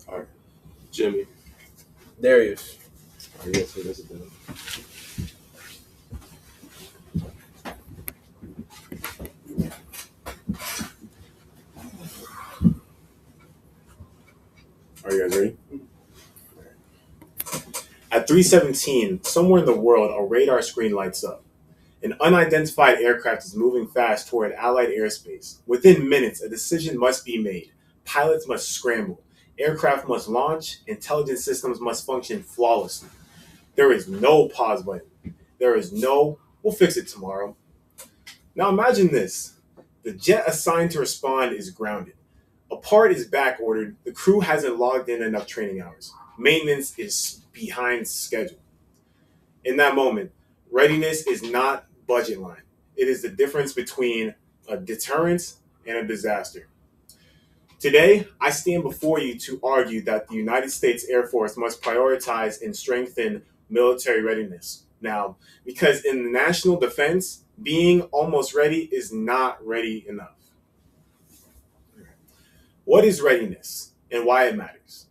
All right, Jimmy. Darius. All right, yes, so that's it. Are you guys ready? At 3:17, somewhere in the world, a radar screen lights up. An unidentified aircraft is moving fast toward Allied airspace. Within minutes, a decision must be made. Pilots must scramble. Aircraft must launch. Intelligence systems must function flawlessly. There is no pause button. There is no, we'll fix it tomorrow. Now imagine this. The jet assigned to respond is grounded. A part is back ordered. The crew hasn't logged in enough training hours. Maintenance is behind schedule. In that moment, readiness is not budget line. It is the difference between a deterrence and a disaster. Today, I stand before you to argue that the United States Air Force must prioritize and strengthen military readiness. Now, because in the national defense, being almost ready is not ready enough. What is readiness and why it matters?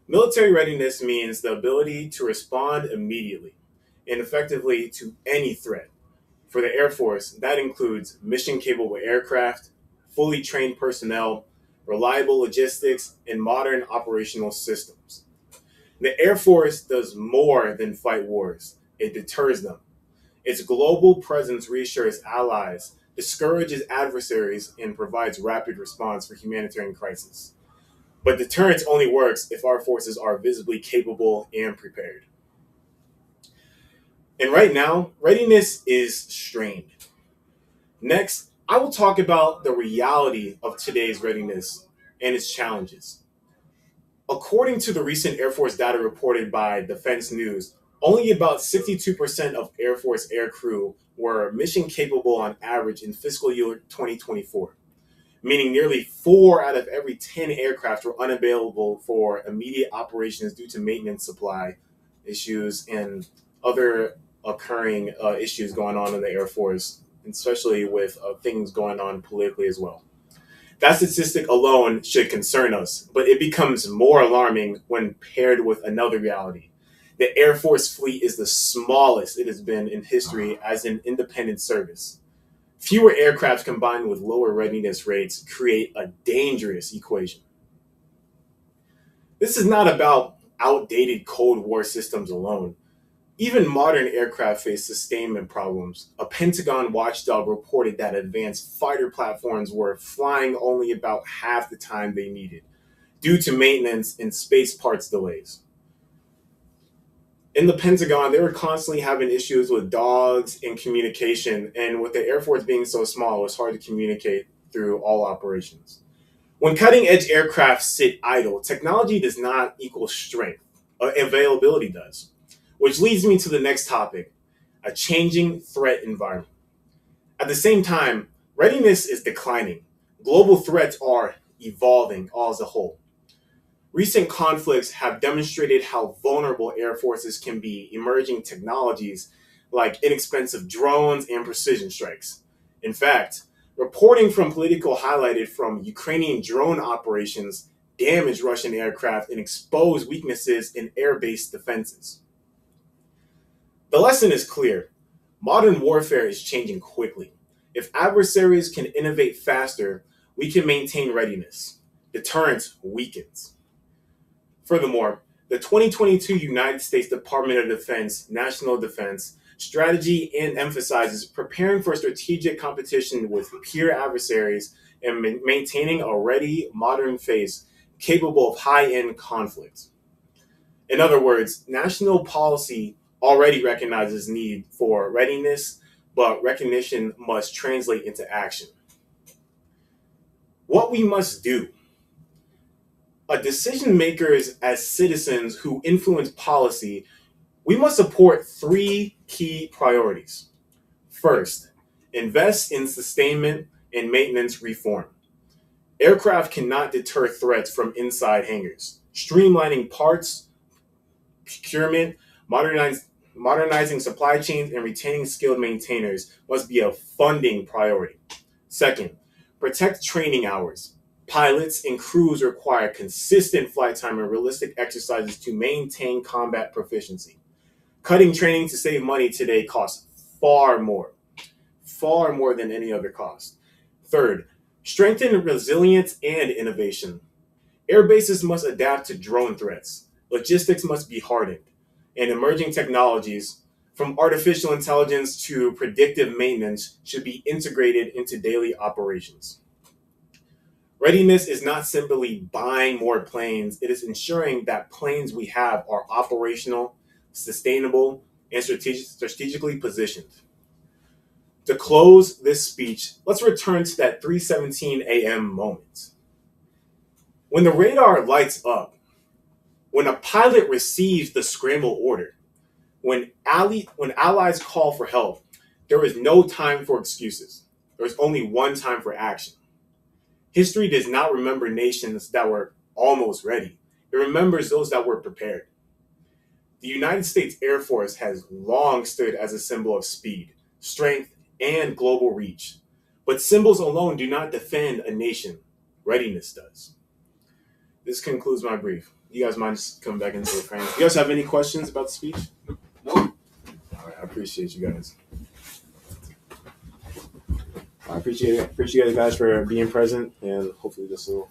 Military readiness means the ability to respond immediately and effectively to any threat. For the Air Force, that includes mission capable aircraft, fully trained personnel, reliable logistics, and modern operational systems. The Air Force does more than fight wars, it deters them. Its global presence reassures allies, discourages adversaries, and provides rapid response for humanitarian crises. But deterrence only works if our forces are visibly capable and prepared. And right now, readiness is strained. Next, I will talk about the reality of today's readiness and its challenges. According to the recent Air Force data reported by Defense News, only about 62% of Air Force aircrew were mission capable on average in fiscal year 2024, meaning nearly 4 out of every 10 aircraft were unavailable for immediate operations due to maintenance supply issues and other occurring issues going on in the Air Force, especially with things going on politically as well. That statistic alone should concern us, but it becomes more alarming when paired with another reality. The Air Force fleet is the smallest it has been in history as an independent service. Fewer aircraft combined with lower readiness rates create a dangerous equation. This is not about outdated Cold War systems alone. Even modern aircraft face sustainment problems. A Pentagon watchdog reported that advanced fighter platforms were flying only about half the time they needed due to maintenance and space parts delays. In the Pentagon, they were constantly having issues with dogs and communication, and with the Air Force being so small, it was hard to communicate through all operations. When cutting edge aircraft sit idle, technology does not equal strength, availability does. Which leads me to the next topic, a changing threat environment. At the same time, readiness is declining. Global threats are evolving all as a whole. Recent conflicts have demonstrated how vulnerable air forces can be. Emerging technologies like inexpensive drones and precision strikes. In fact, reporting from Politico highlighted from Ukrainian drone operations damaged Russian aircraft and exposed weaknesses in air-based defenses. The lesson is clear. Modern warfare is changing quickly. If adversaries can innovate faster, we can maintain readiness. Deterrence weakens. Furthermore, the 2022 United States Department of Defense National Defense Strategy and emphasizes preparing for strategic competition with peer adversaries and maintaining a ready, modern phase capable of high-end conflict. In other words, national policy already recognizes need for readiness, but recognition must translate into action. What we must do. Decision makers as citizens who influence policy, we must support 3 key priorities. First, invest in sustainment and maintenance reform. Aircraft cannot deter threats from inside hangars. Streamlining parts, procurement, modernizing supply chains, and retaining skilled maintainers must be a funding priority. Second, protect training hours. Pilots and crews require consistent flight time and realistic exercises to maintain combat proficiency. Cutting training to save money today costs far more than any other cost. Third, strengthen resilience and innovation. Air bases must adapt to drone threats. Logistics must be hardened. And emerging technologies, from artificial intelligence to predictive maintenance, should be integrated into daily operations. Readiness is not simply buying more planes, it is ensuring that planes we have are operational, sustainable, and strategically positioned. To close this speech, let's return to that 3:17 a.m. moment. When the radar lights up, when a pilot receives the scramble order, when allies call for help, there is no time for excuses. There's only one time for action. History does not remember nations that were almost ready. It remembers those that were prepared. The United States Air Force has long stood as a symbol of speed, strength, and global reach. But symbols alone do not defend a nation. Readiness does. This concludes my brief. You guys mind just coming back into the frame? You guys have any questions about the speech? No. All right, I appreciate you guys. I appreciate you guys for being present, and hopefully this will